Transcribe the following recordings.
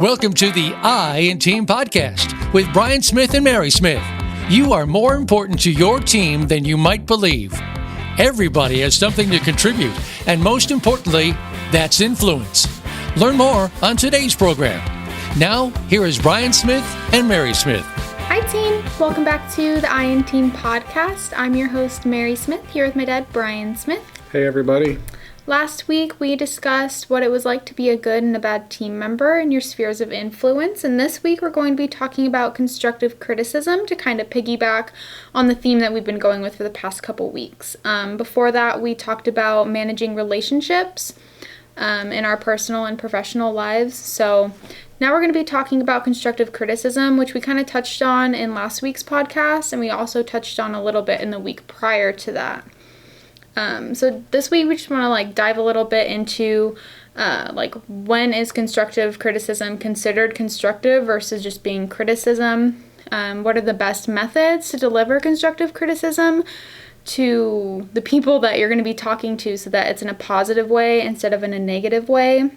Welcome to the I in Team podcast with Brian Smith and Mary Smith. You are more important to your team than you might believe. Everybody has something to contribute, and most importantly, that's influence. Learn more on today's program. Now, here is Brian Smith and Mary Smith. Hi team, welcome back to the I in Team podcast. I'm your host Mary Smith here with my dad Brian Smith. Hey everybody. Last week we discussed what it was like to be a good and a bad team member and your spheres of influence, and this week we're going to be talking about constructive criticism to kind of piggyback on the theme that we've been going with for the past couple weeks. Before that we talked about managing relationships in our personal and professional lives. So now we're going to be talking about constructive criticism, which we kind of touched on in last week's podcast, and we also touched on a little bit in the week prior to that. So this week we just want to dive a little bit into when is constructive criticism considered constructive versus just being criticism? What are the best methods to deliver constructive criticism to the people that you're going to be talking to so that it's in a positive way instead of in a negative way?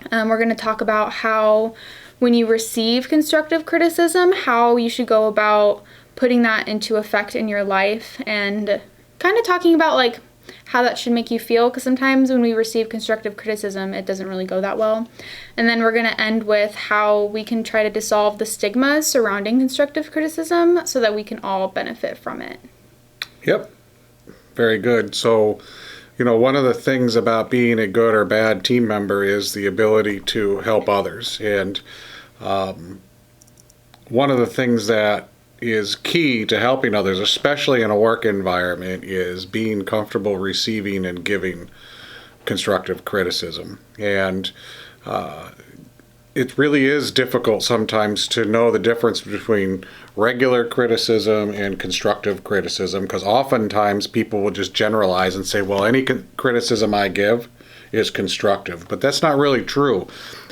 We're going to talk about how when you receive constructive criticism, how you should go about putting that into effect in your life, and kind of talking about how that should make you feel, because sometimes when we receive constructive criticism, it doesn't really go that well. And then we're going to end with how we can try to dissolve the stigmas surrounding constructive criticism so that we can all benefit from it. Yep. Very good. So, one of the things about being a good or bad team member is the ability to help others. And one of the things that is key to helping others, especially in a work environment, is being comfortable receiving and giving constructive criticism. And it really is difficult sometimes to know the difference between regular criticism and constructive criticism, because oftentimes people will just generalize and say, well, any criticism I give is constructive. But that's not really true.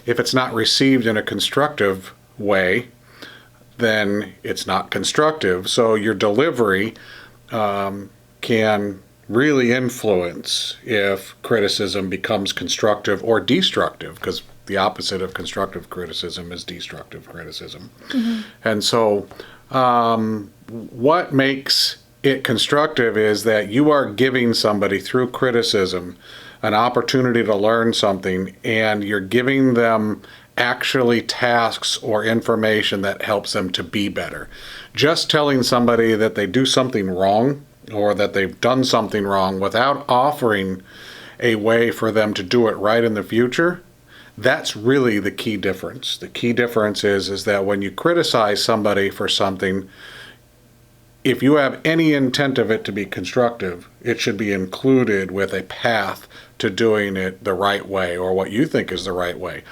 If it's not received in a constructive way, then it's not constructive. So your delivery can really influence if criticism becomes constructive or destructive, because the opposite of constructive criticism is destructive criticism. Mm-hmm. And so what makes it constructive is that you are giving somebody through criticism an opportunity to learn something, and you're giving them actually tasks or information that helps them to be better. Just telling somebody that they do something wrong or that they've done something wrong without offering a way for them to do it right in the future, that's really the key difference. The key difference is that when you criticize somebody for something, if you have any intent of it to be constructive, it should be included with a path to doing it the right way, or what you think is the right way.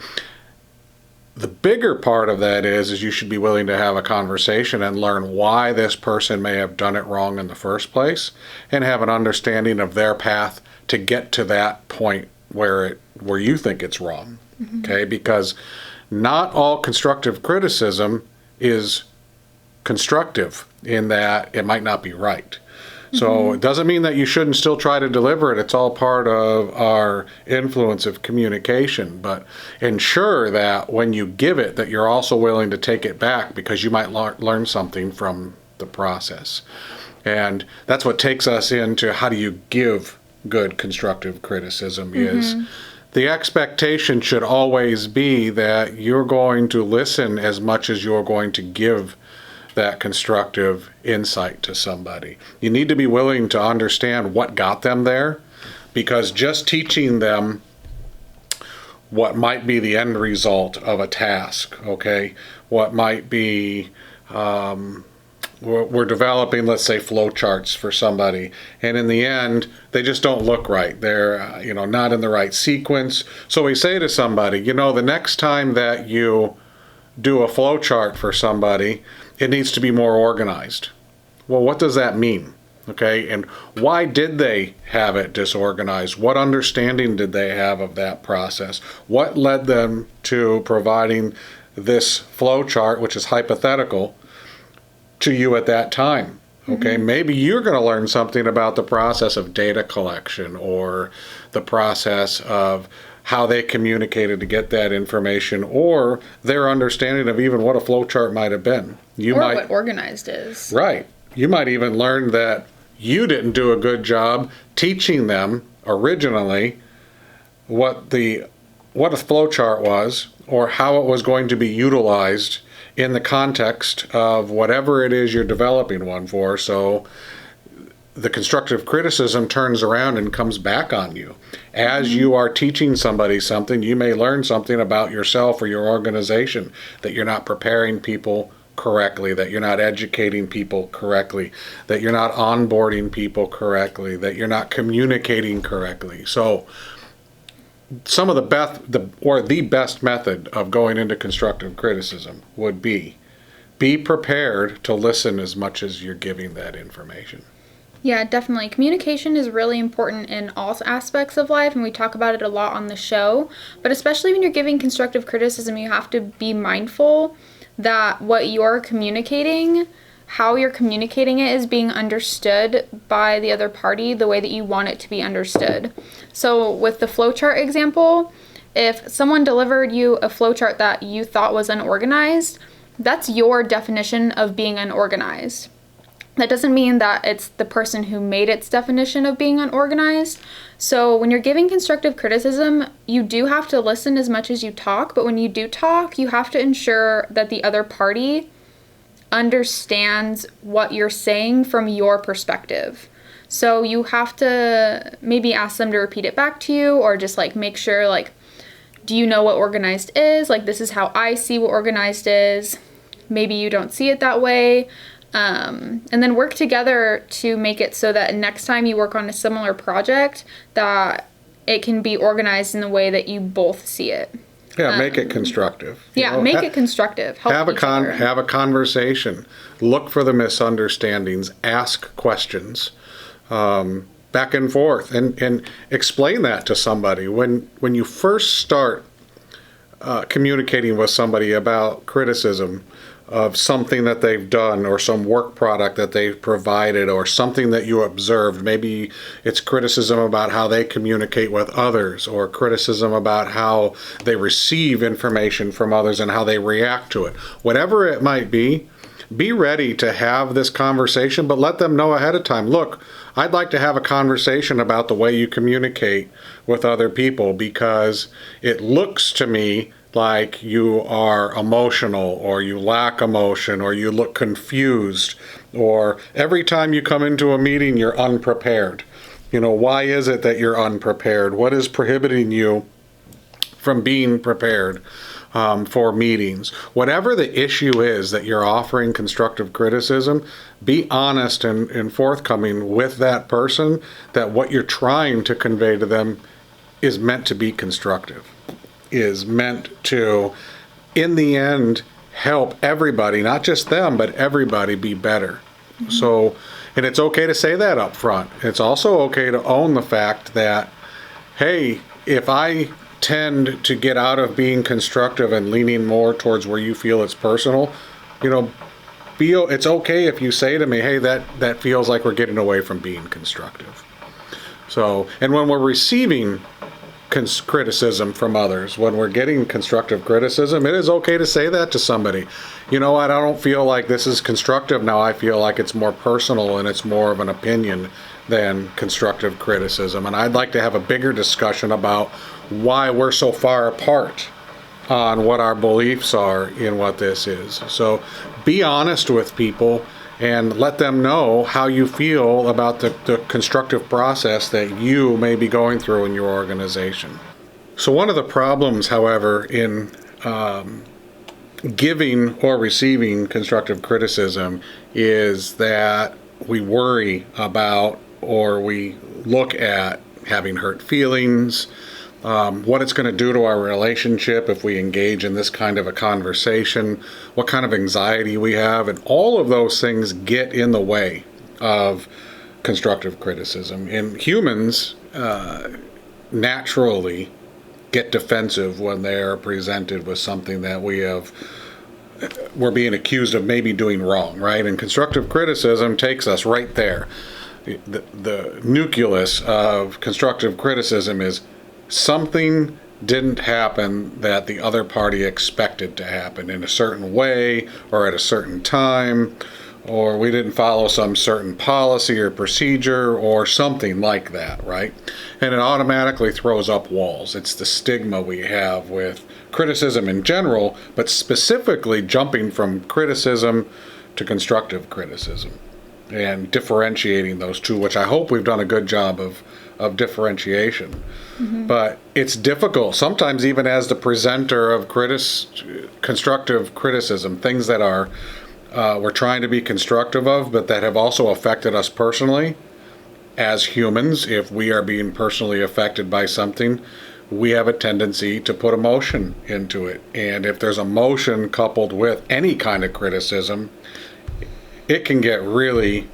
The bigger part of that is you should be willing to have a conversation and learn why this person may have done it wrong in the first place, and have an understanding of their path to get to that point where you think it's wrong. Mm-hmm. Okay? Because not all constructive criticism is constructive in that it might not be right. So it doesn't mean that you shouldn't still try to deliver it. It's all part of our influence of communication. But ensure that when you give it, that you're also willing to take it back, because you might learn something from the process. And that's what takes us into how do you give good constructive criticism. Is the expectation should always be that you're going to listen as much as you're going to give that constructive insight to somebody. You need to be willing to understand what got them there, because just teaching them what might be the end result of a task, okay? What might be, we're developing, let's say, flow charts for somebody, and in the end, they just don't look right. They're, not in the right sequence. So we say to somebody, the next time that you do a flow chart for somebody, it needs to be more organized. Well, what does that mean? Okay, and why did they have it disorganized? What understanding did they have of that process? What led them to providing this flow chart, which is hypothetical, to you at that time? Okay, maybe you're going to learn something about the process of data collection, or the process of how they communicated to get that information, or their understanding of even what a flow chart might have been. What organized is. Right. You might even learn that you didn't do a good job teaching them originally what a flow chart was, or how it was going to be utilized in the context of whatever it is you're developing one for. So the constructive criticism turns around and comes back on you. As you are teaching somebody something, you may learn something about yourself or your organization, that you're not preparing people correctly, that you're not educating people correctly, that you're not onboarding people correctly, that you're not communicating correctly. So some of the best method of going into constructive criticism would be prepared to listen as much as you're giving that information. Yeah, definitely. Communication is really important in all aspects of life, and we talk about it a lot on the show. But especially when you're giving constructive criticism, you have to be mindful that what you're communicating, how you're communicating it, is being understood by the other party the way that you want it to be understood. So with the flowchart example, if someone delivered you a flowchart that you thought was unorganized, that's your definition of being unorganized. That doesn't mean that it's the person who made its definition of being unorganized. So when you're giving constructive criticism, you do have to listen as much as you talk, but when you do talk, you have to ensure that the other party understands what you're saying from your perspective. So you have to maybe ask them to repeat it back to you, or just like make sure, like, do you know what organized is? Like, this is how I see what organized is. Maybe you don't see it that way. And then work together to make it so that next time you work on a similar project, that it can be organized in the way that you both see it. Yeah, make it constructive. Make it constructive. Have a conversation. Look for the misunderstandings. Ask questions, back and forth, and explain that to somebody. When you first start communicating with somebody about criticism of something that they've done, or some work product that they've provided, or something that you observed. Maybe it's criticism about how they communicate with others, or criticism about how they receive information from others and how they react to it. Whatever it might be ready to have this conversation, but let them know ahead of time. Look, I'd like to have a conversation about the way you communicate with other people, because it looks to me like you are emotional, or you lack emotion, or you look confused, or every time you come into a meeting you're unprepared. Why is it that you're unprepared? What is prohibiting you from being prepared for meetings? Whatever the issue is that you're offering constructive criticism, be honest and forthcoming with that person, that what you're trying to convey to them is meant to be constructive, is meant to, in the end, help everybody, not just them, but everybody be better. Mm-hmm. So, and it's okay to say that up front. It's also okay to own the fact that, hey, if I tend to get out of being constructive and leaning more towards where you feel it's personal, it's okay if you say to me, hey, that feels like we're getting away from being constructive. So, and when we're receiving criticism from others, when we're getting constructive criticism, it is okay to say that to somebody. You know what, I don't feel like this is constructive now. I feel like it's more personal and it's more of an opinion than constructive criticism. And I'd like to have a bigger discussion about why we're so far apart on what our beliefs are in what this is. So be honest with people and let them know how you feel about the constructive process that you may be going through in your organization. So one of the problems, however, in giving or receiving constructive criticism is that we worry about, or we look at, having hurt feelings, what it's going to do to our relationship if we engage in this kind of a conversation, what kind of anxiety we have, and all of those things get in the way of constructive criticism. And humans naturally get defensive when they're presented with something that we're being accused of maybe doing wrong, right? And constructive criticism takes us right there. The nucleus of constructive criticism is something didn't happen that the other party expected to happen in a certain way or at a certain time, or we didn't follow some certain policy or procedure or something like that, right? And it automatically throws up walls. It's the stigma we have with criticism in general, but specifically jumping from criticism to constructive criticism and differentiating those two, which I hope we've done a good job of differentiation. Mm-hmm. But it's difficult, sometimes even as the presenter of constructive criticism, things that are we're trying to be constructive of, but that have also affected us personally as humans. If we are being personally affected by something, we have a tendency to put emotion into it. And if there's emotion coupled with any kind of criticism, it can get really,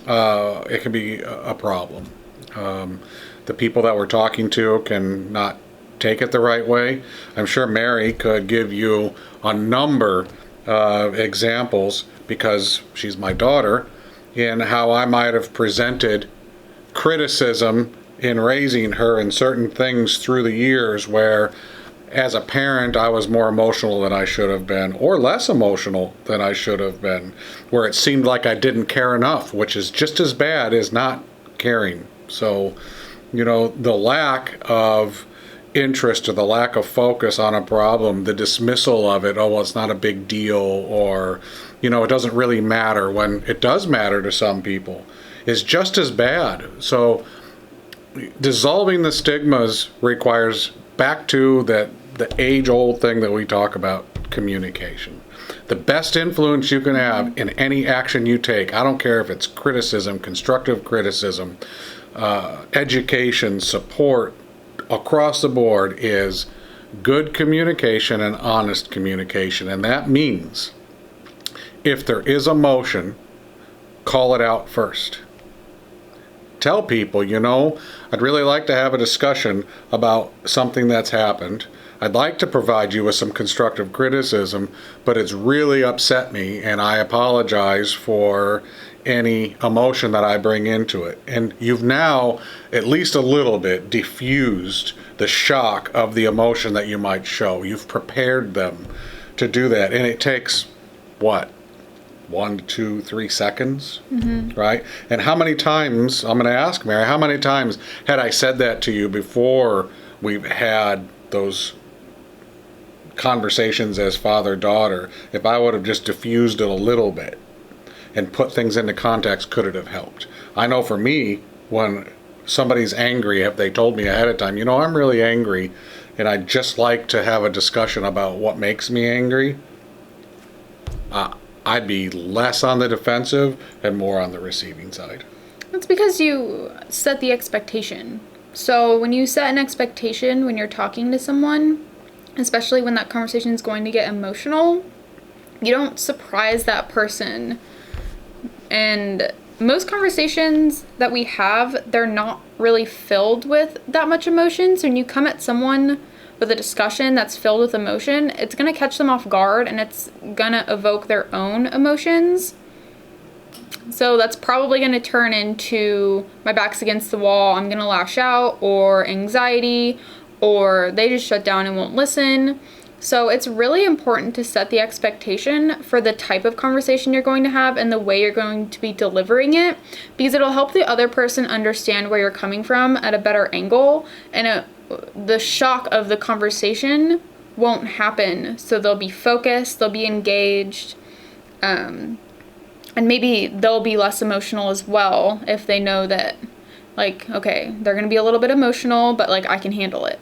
it can be a problem. The people that we're talking to can not take it the right way. I'm sure Mary could give you a number of examples, because she's my daughter, in how I might have presented criticism in raising her in certain things through the years, where as a parent I was more emotional than I should have been, or less emotional than I should have been, where it seemed like I didn't care enough, which is just as bad as not caring. So, the lack of interest or the lack of focus on a problem, the dismissal of it, oh, well, it's not a big deal, or, it doesn't really matter, when it does matter to some people, is just as bad. So dissolving the stigmas requires back to the age-old thing that we talk about, communication. The best influence you can have in any action you take, I don't care if it's criticism, constructive criticism, education, support, across the board, is good communication and honest communication. And that means if there is emotion, call it out first. Tell people, I'd really like to have a discussion about something that's happened. I'd like to provide you with some constructive criticism, but it's really upset me, and I apologize for any emotion that I bring into it. And you've now, at least a little bit, diffused the shock of the emotion that you might show. You've prepared them to do that. And it takes, 1, 2, 3 seconds, right? And how many times, I'm going to ask Mary, how many times had I said that to you before we've had those conversations as father-daughter, if I would have just diffused it a little bit and put things into context, could it have helped? I know for me, when somebody's angry, if they told me ahead of time, I'm really angry, and I'd just like to have a discussion about what makes me angry, I'd be less on the defensive and more on the receiving side. That's because you set the expectation. So when you set an expectation when you're talking to someone, especially when that conversation is going to get emotional, you don't surprise that person. And most conversations that we have, they're not really filled with that much emotion. So when you come at someone with a discussion that's filled with emotion, it's going to catch them off guard, and it's going to evoke their own emotions. So that's probably going to turn into my back's against the wall, I'm going to lash out, or anxiety, or they just shut down and won't listen. So it's really important to set the expectation for the type of conversation you're going to have and the way you're going to be delivering it, because it'll help the other person understand where you're coming from at a better angle, and the shock of the conversation won't happen. So they'll be focused, they'll be engaged, and maybe they'll be less emotional as well if they know that, okay, they're going to be a little bit emotional, but I can handle it.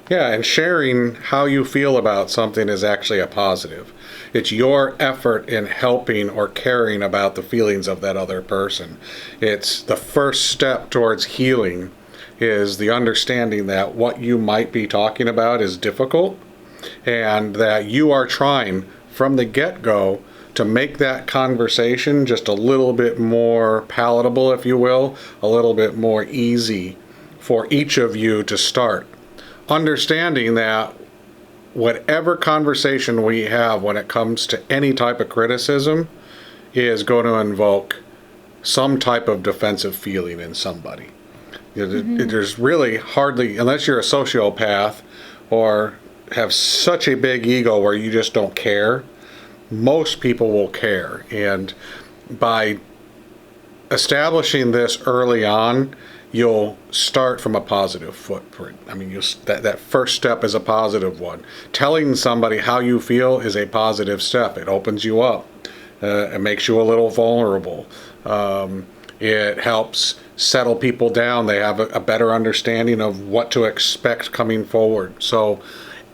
Yeah, and sharing how you feel about something is actually a positive. It's your effort in helping or caring about the feelings of that other person. It's the first step towards healing, is the understanding that what you might be talking about is difficult, and that you are trying from the get-go to make that conversation just a little bit more palatable, if you will, a little bit more easy for each of you to start. Understanding that whatever conversation we have when it comes to any type of criticism is going to invoke some type of defensive feeling in somebody. There's really hardly, unless you're a sociopath or have such a big ego where you just don't care, most people will care. And by establishing this early on, you'll start from a positive footprint. I mean, that first step is a positive one. Telling somebody how you feel is a positive step. It opens you up. It makes you a little vulnerable. It helps settle people down. They have a better understanding of what to expect coming forward. So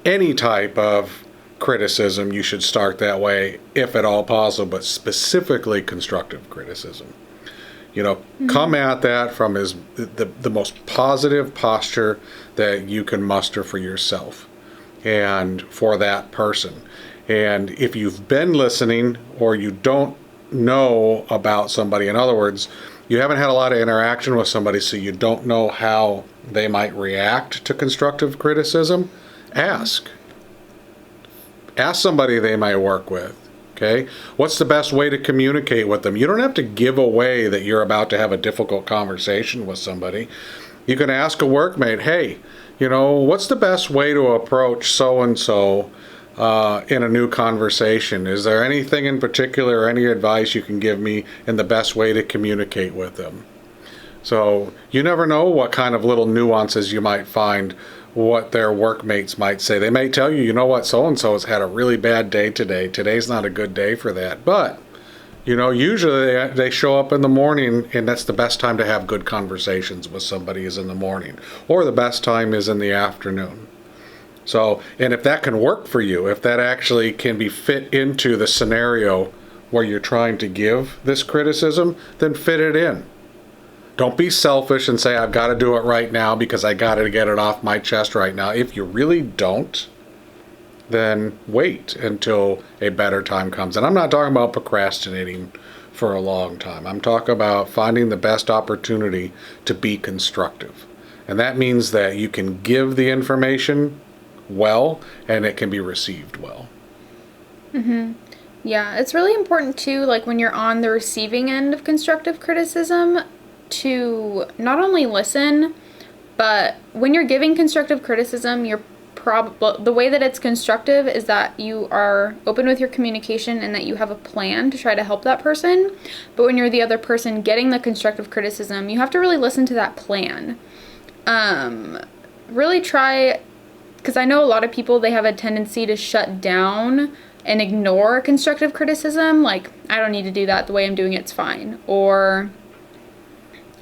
any type of criticism, you should start that way, if at all possible, but specifically constructive criticism. Come at that from the most positive posture that you can muster for yourself and for that person. And if you've been listening or you don't know about somebody, in other words, you haven't had a lot of interaction with somebody, so you don't know how they might react to constructive criticism, ask. Ask somebody they might work with. Okay? What's the best way to communicate with them? You don't have to give away that you're about to have a difficult conversation with somebody. You can ask a workmate, hey, what's the best way to approach so-and-so in a new conversation? Is there anything in particular or any advice you can give me in the best way to communicate with them? So you never know what kind of little nuances you might find, what their workmates might say. They may tell you, you know what, so-and-so has had a really bad day today. Today's not a good day for that. But, usually they show up in the morning, and that's the best time to have good conversations with somebody is in the morning. Or the best time is in the afternoon. So, and if that can work for you, if that actually can be fit into the scenario where you're trying to give this criticism, then fit it in. Don't be selfish and say, I've got to do it right now because I got to get it off my chest right now. If you really don't, then wait until a better time comes. And I'm not talking about procrastinating for a long time. I'm talking about finding the best opportunity to be constructive. And that means that you can give the information well and it can be received well. Mm-hmm. Yeah, it's really important too, like when you're on the receiving end of constructive criticism, to not only listen, but when you're giving constructive criticism, the way that it's constructive is that you are open with your communication and that you have a plan to try to help that person. But when you're the other person getting the constructive criticism, you have to really listen to that plan. Really try, because I know a lot of people, they have a tendency to shut down and ignore constructive criticism. Like, I don't need to do that. The way I'm doing it's fine. Or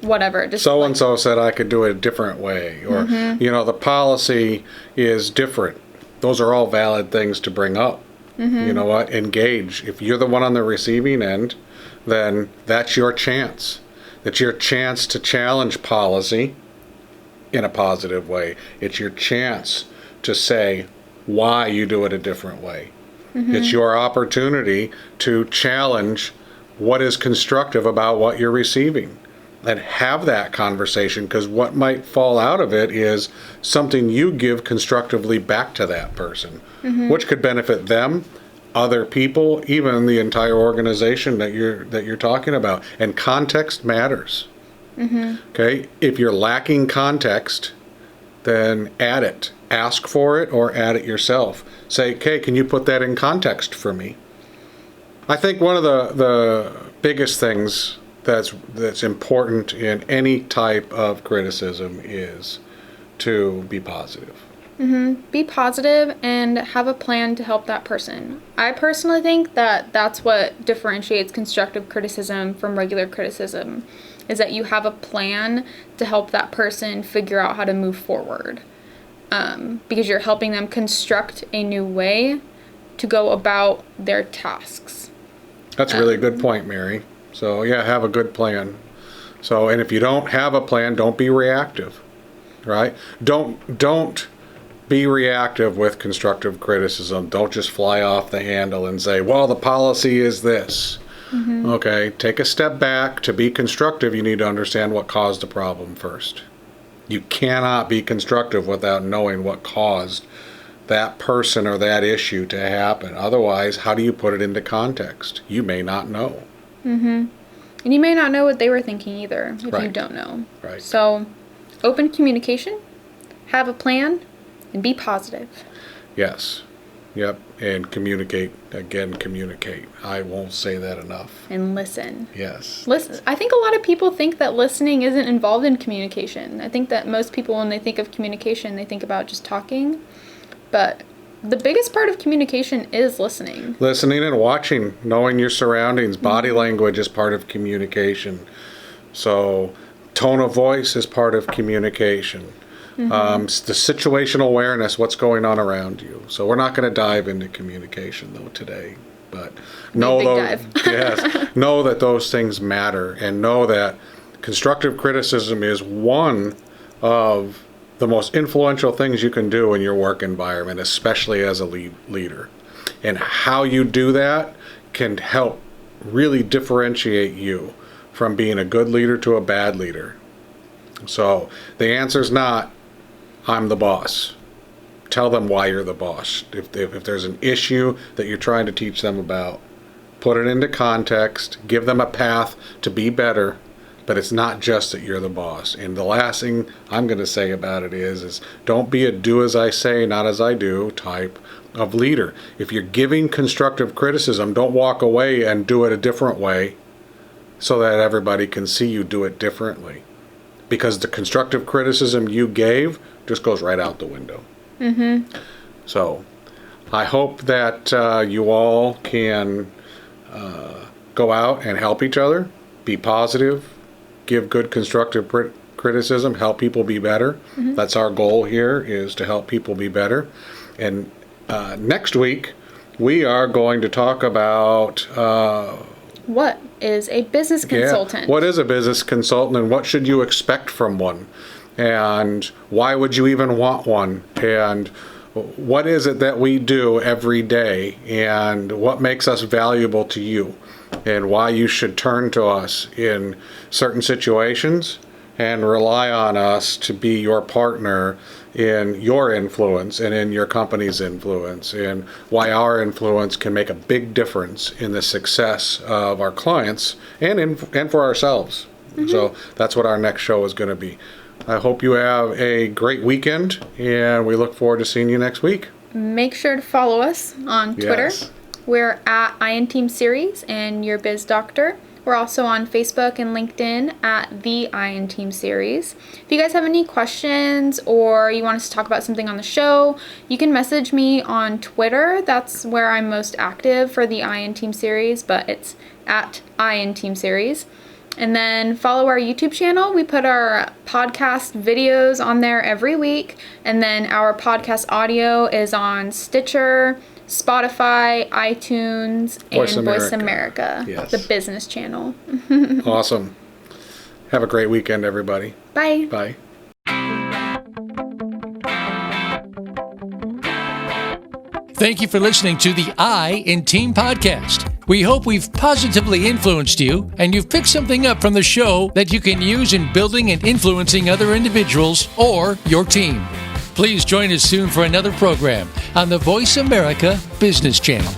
whatever. Just so-and-so said I could do it a different way. Or, the policy is different. Those are all valid things to bring up. You know what? Engage. If you're the one on the receiving end, then that's your chance. That's your chance to challenge policy in a positive way. It's your chance to say why you do it a different way. It's your opportunity to challenge what is constructive about what you're receiving. And have that conversation, because what might fall out of it is something you give constructively back to that person, which could benefit them, other people, even the entire organization that you're talking about. And context matters. Okay, if you're lacking context, then add it. Ask for it or add it yourself. Say, okay, can you put that in context for me? I think one of the biggest things that's important in any type of criticism is to be positive. Be positive and have a plan to help that person. I personally think that that's what differentiates constructive criticism from regular criticism, is that you have a plan to help that person figure out how to move forward. Because you're helping them construct a new way to go about their tasks. That's a really good point, Mary. So yeah, have a good plan. So, and if you don't have a plan, don't be reactive, right? Don't be reactive with constructive criticism. Don't just fly off the handle and say, well, the policy is this. Okay, take a step back. To be constructive, you need to understand what caused the problem first. You cannot be constructive without knowing what caused that person or that issue to happen. Otherwise, how do you put it into context? You may not know. And you may not know what they were thinking either if you don't know. Right. So open communication, have a plan, and be positive. Yes. Yep. And communicate. Again, communicate. I won't say that enough. And listen. Yes. Listen. I think a lot of people think that listening isn't involved in communication. I think that most people, when they think of communication, they think about just talking. But the biggest part of communication is listening. Listening and watching, knowing your surroundings. Body language is part of communication. So tone of voice is part of communication. The situational awareness, what's going on around you. So we're not going to dive into communication, though, today. But know that those things matter, and know that constructive criticism is one of the most influential things you can do in your work environment, especially as a leader. And how you do that can help really differentiate you from being a good leader to a bad leader. So the answer is not, I'm the boss. Tell them why you're the boss. If there's an issue that you're trying to teach them about, put it into context, give them a path to be better, but it's not just that you're the boss. And the last thing I'm going to say about it is don't be a do as I say, not as I do type of leader. If you're giving constructive criticism, don't walk away and do it a different way so that everybody can see you do it differently. Because the constructive criticism you gave just goes right out the window. So I hope that you all can go out and help each other, be positive, give good constructive criticism, help people be better. That's our goal here, is to help people be better. And next week, we are going to talk about what is a business consultant? What is a business consultant, and what should you expect from one? And why would you even want one? And what is it that we do every day? And what makes us valuable to you? And why you should turn to us in certain situations and rely on us to be your partner in your influence and in your company's influence, and why our influence can make a big difference in the success of our clients and for ourselves. So that's what our next show is going to be. I hope you have a great weekend, and we look forward to seeing you next week. Make sure to follow us on Twitter. Yes. We're at Ian Team Series and Your Biz Doctor. We're also on Facebook and LinkedIn at the Ian Team Series. If you guys have any questions or you want us to talk about something on the show, you can message me on Twitter. That's where I'm most active for the Ian Team Series, but it's at Ian Team Series. And then follow our YouTube channel. We put our podcast videos on there every week. And then our podcast audio is on Stitcher, Spotify, iTunes, and Voice America, yes. The business channel. Awesome. Have a great weekend, everybody. Bye. Bye. Thank you for listening to the I in Team podcast. We hope we've positively influenced you and you've picked something up from the show that you can use in building and influencing other individuals or your team. Please join us soon for another program on the Voice America Business Channel.